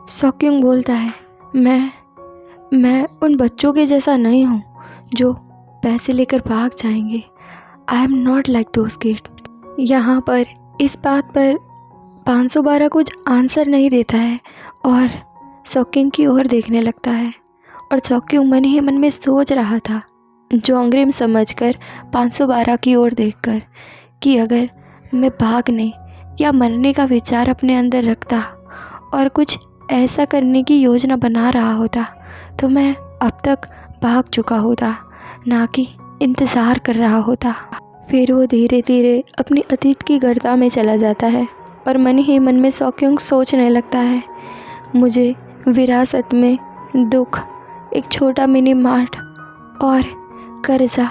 सॉक्योंग बोलता है, मैं उन बच्चों के जैसा नहीं हूँ जो पैसे लेकर भाग जाएंगे। I am not like those kid. यहाँ पर इस बात पर 512 कुछ आंसर नहीं देता है और सॉक्योंग की ओर देखने लगता है। और सॉक्योंग मन ही मन में सोच रहा था, जोंगरिम समझकर 512 की ओर देखकर, कि अगर मैं भागने या मरने का विचार अपने अंदर रखता और कुछ ऐसा करने की योजना बना रहा होता तो मैं अब तक भाग चुका होता, ना कि इंतज़ार कर रहा होता। फिर वो धीरे धीरे अपनी अतीत की गर्ता में चला जाता है और मन ही मन में सॉक्योंग सोचने लगता है, मुझे विरासत में दुख, एक छोटा मिनी मार्ट और कर्जा,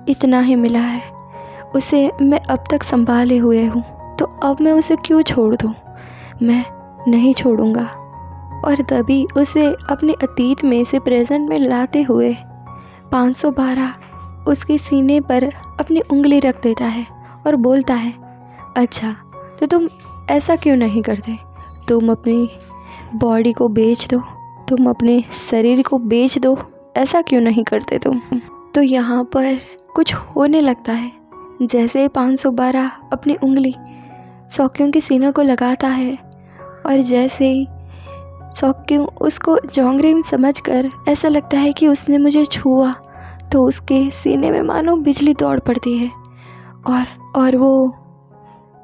इतना ही मिला है। उसे मैं अब तक संभाले हुए हूँ, तो अब मैं उसे क्यों छोड़ दूँ? मैं नहीं छोड़ूंगा। और तभी उसे अपने अतीत में से प्रेजेंट में लाते हुए 512 उसके सीने पर अपनी उंगली रख देता है और बोलता है, अच्छा तो तुम ऐसा क्यों नहीं करते? तुम अपनी बॉडी को बेच दो, तुम अपने शरीर को बेच दो, ऐसा क्यों नहीं करते तुम? तो यहाँ पर कुछ होने लगता है। जैसे 512 अपनी उंगली सॉक्योंग के सीने को लगाता है और जैसे ही सॉक्योंग उसको जोंगरिम समझकर ऐसा लगता है कि उसने मुझे छुआ, तो उसके सीने में मानो बिजली दौड़ पड़ती है और वो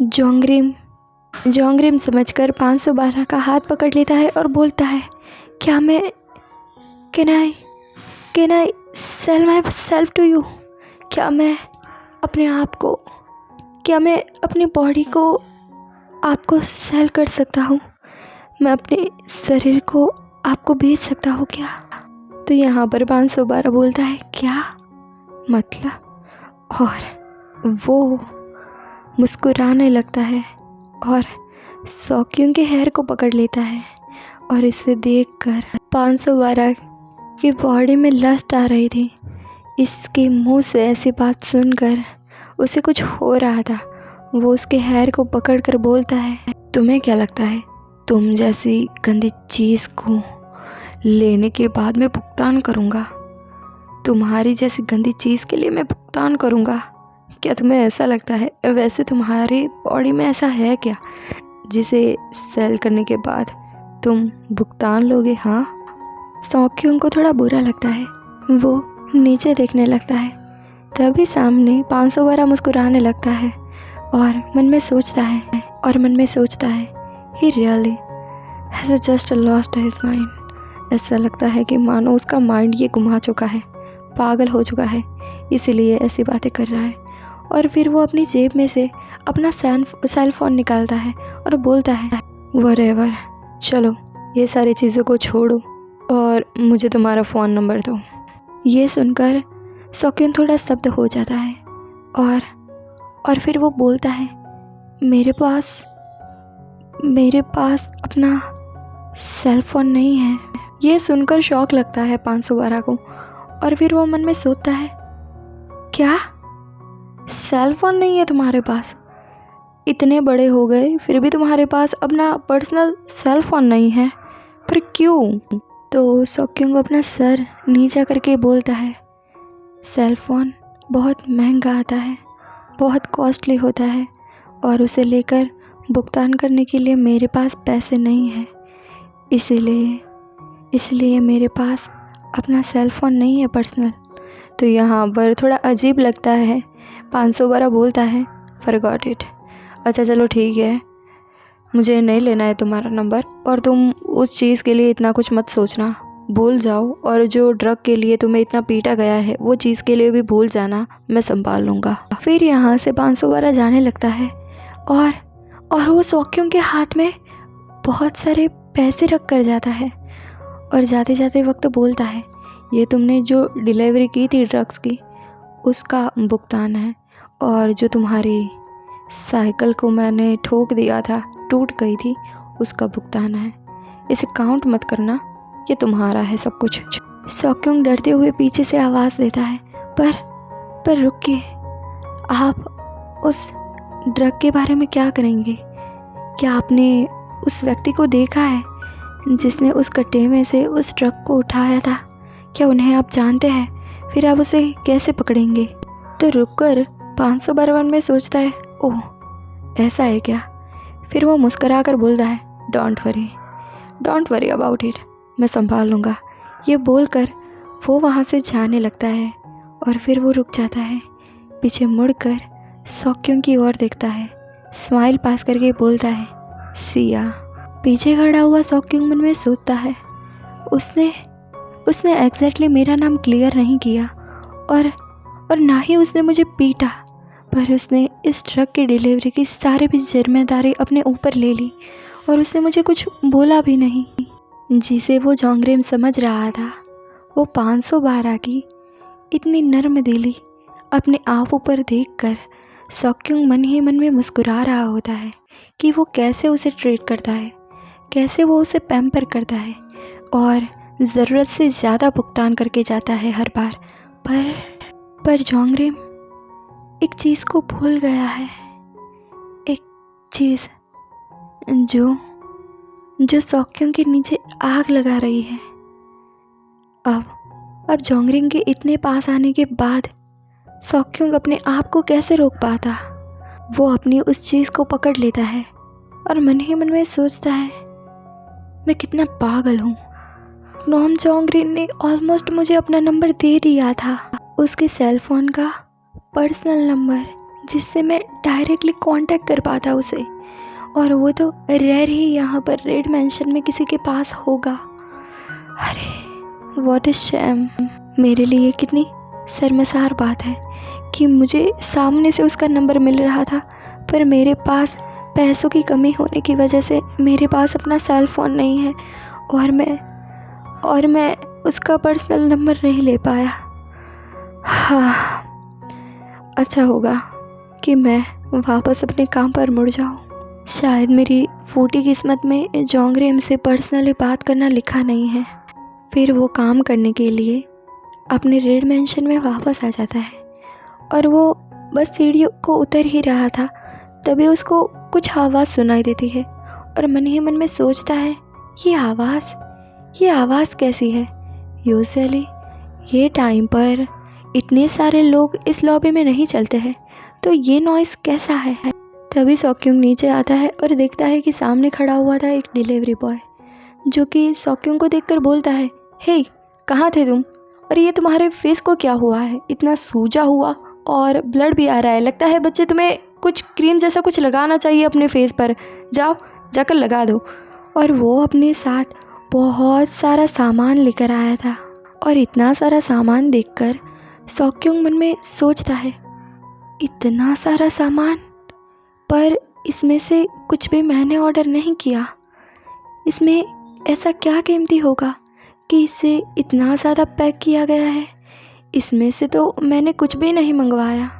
जोंगरिम समझकर 512 का हाथ पकड़ लेता है और बोलता है, क्या मैं can I sell myself to you? क्या मैं अपनी बॉडी को आपको सेल कर सकता हूँ? मैं अपने शरीर को आपको बेच सकता हूँ क्या? तो यहाँ पर 512 बोलता है, क्या मतलब? और वो मुस्कुराने लगता है और सॉक्योंग के हेयर को पकड़ लेता है और इसे देखकर 512 की बॉडी में लस्ट आ रही थी। इसके मुंह से ऐसी बात सुनकर उसे कुछ हो रहा था। वो उसके हेयर को पकड़कर बोलता है, तुम्हें क्या लगता है तुम जैसी गंदी चीज़ को लेने के बाद मैं भुगतान करूँगा? तुम्हारी जैसी गंदी चीज़ के लिए मैं भुगतान करूँगा? क्या तुम्हें ऐसा लगता है? वैसे तुम्हारी बॉडी में ऐसा है क्या जिसे सेल करने के बाद तुम भुगतान लोगे? हाँ। सॉक्योंग को थोड़ा बुरा लगता है। वो नीचे देखने लगता है। तभी सामने 512 मुस्कुराने लगता है और मन में सोचता है he really has just lost his mind. ऐसा लगता है कि मानो उसका माइंड ये घुमा चुका है, पागल हो चुका है, इसीलिए ऐसी बातें कर रहा है। और फिर वो अपनी जेब में से अपना सेल फोन निकालता है और बोलता है, व्हाटएवर, चलो ये सारी चीज़ों को छोड़ो और मुझे तुम्हारा फ़ोन नंबर दो। ये सुनकर सॉक्योंग थोड़ा स्तब्ध हो जाता है और फिर वो बोलता है, मेरे पास अपना सेल फोन नहीं है। ये सुनकर शौक लगता है 512 को और फिर वो मन में सोचता है, क्या सेल फोन नहीं है तुम्हारे पास? इतने बड़े हो गए फिर भी तुम्हारे पास अपना पर्सनल सेल फोन नहीं है, पर क्यों? तो सॉक्योंग अपना सर नीचा करके बोलता है, सेल फोन बहुत महंगा आता है, बहुत कॉस्टली होता है और उसे लेकर भुगतान करने के लिए मेरे पास पैसे नहीं हैं, इसलिए मेरे पास अपना सेल फ़ोन नहीं है पर्सनल। तो यहाँ पर थोड़ा अजीब लगता है। 512 बोलता है, फॉरगॉट इट। अच्छा चलो ठीक है, मुझे नहीं लेना है तुम्हारा नंबर और तुम उस चीज़ के लिए इतना कुछ मत सोचना, भूल जाओ। और जो ड्रग के लिए तुम्हें इतना पीटा गया है वो चीज़ के लिए भी भूल जाना, मैं संभाल लूँगा। फिर यहाँ से 512 जाने लगता है और वो सॉक्योंग के हाथ में बहुत सारे पैसे रख कर जाता है और जाते जाते वक्त बोलता है, ये तुमने जो डिलीवरी की थी ड्रग्स की उसका भुगतान है, और जो तुम्हारी साइकिल को मैंने ठोक दिया था, टूट गई थी, उसका भुगतान है। इसे काउंट मत करना, ये तुम्हारा है सब कुछ। सॉक्योंग डरते हुए पीछे से आवाज़ देता है, पर रुकिए, आप उस ड्रग के बारे में क्या करेंगे? क्या आपने उस व्यक्ति को देखा है जिसने उस गड्ढे में से उस ट्रक को उठाया था, क्या उन्हें आप जानते हैं? फिर आप उसे कैसे पकड़ेंगे? तो रुककर 552 में सोचता है, ओह ऐसा है क्या? फिर वो मुस्कराकर बोलता है, डोंट वरी अबाउट इट, मैं संभाल लूँगा। ये बोलकर वो वहाँ से जाने लगता है और फिर वो रुक जाता है। पीछे मुड़कर सॉक्योंग की ओर देखता है, स्माइल पास करके बोलता है, सिया। पीछे खड़ा हुआ सॉक्योंग मन में सोचता है, उसने एग्जैक्टली मेरा नाम क्लियर नहीं किया और ना ही उसने मुझे पीटा, पर उसने इस ट्रक की डिलीवरी की सारी भी जिम्मेदारी अपने ऊपर ले ली और उसने मुझे कुछ बोला भी नहीं। जिसे वो जोंगरेम समझ रहा था, वो 512 की इतनी नर्म दिली अपने आप ऊपर देखकर सॉक्योंग मन ही मन में मुस्कुरा रहा होता है कि वो कैसे उसे ट्रीट करता है, कैसे वो उसे पैम्पर करता है और ज़रूरत से ज़्यादा भुगतान करके जाता है हर बार। पर जोंगरेम एक चीज़ को भूल गया है, एक चीज़ जो सॉक्योंग के नीचे आग लगा रही है। अब जोंगरेम के इतने पास आने के बाद सॉक्योंग अपने आप को कैसे रोक पाता? वो अपनी उस चीज़ को पकड़ लेता है और मन ही मन में सोचता है, मैं कितना पागल हूँ। नॉम जोंगरेम ने ऑलमोस्ट मुझे अपना नंबर दे दिया था, उसके सेल फ़ोन का पर्सनल नंबर, जिससे मैं डायरेक्टली कांटेक्ट कर पाता उसे, और वो तो रेयर ही यहाँ पर रेड मेंशन में किसी के पास होगा। अरे व्हाट इज शैम। मेरे लिए कितनी शर्मसार बात है कि मुझे सामने से उसका नंबर मिल रहा था, पर मेरे पास पैसों की कमी होने की वजह से मेरे पास अपना सेल फ़ोन नहीं है और मैं उसका पर्सनल नंबर नहीं ले पाया। हाँ, अच्छा होगा कि मैं वापस अपने काम पर मुड़ जाऊँ। शायद मेरी फूटी किस्मत में जोंगरेम से पर्सनली बात करना लिखा नहीं है। फिर वो काम करने के लिए अपने रेड मेंशन में वापस आ जाता है और वो बस सीढ़ियों को उतर ही रहा था, तभी उसको कुछ आवाज़ सुनाई देती है और मन ही मन में सोचता है, ये आवाज़ कैसी है? यूजुअली ये टाइम पर इतने सारे लोग इस लॉबी में नहीं चलते हैं, तो ये नॉइज़ कैसा है? तभी सॉक्योंग नीचे आता है और देखता है कि सामने खड़ा हुआ था एक डिलीवरी बॉय, जो कि सॉक्योंग को देखकर बोलता है, हे कहाँ थे तुम? और ये तुम्हारे फेस को क्या हुआ है? इतना सूजा हुआ और ब्लड भी आ रहा है। लगता है बच्चे तुम्हें कुछ क्रीम जैसा कुछ लगाना चाहिए अपने फेस पर, जाकर लगा दो। और वो अपने साथ बहुत सारा सामान लेकर आया था और इतना सारा सामान देखकर सॉक्योंग मन में सोचता है, इतना सारा सामान, पर इसमें से कुछ भी मैंने ऑर्डर नहीं किया। इसमें ऐसा क्या कीमती होगा कि इसे इतना ज़्यादा पैक किया गया है? इसमें से तो मैंने कुछ भी नहीं मंगवाया।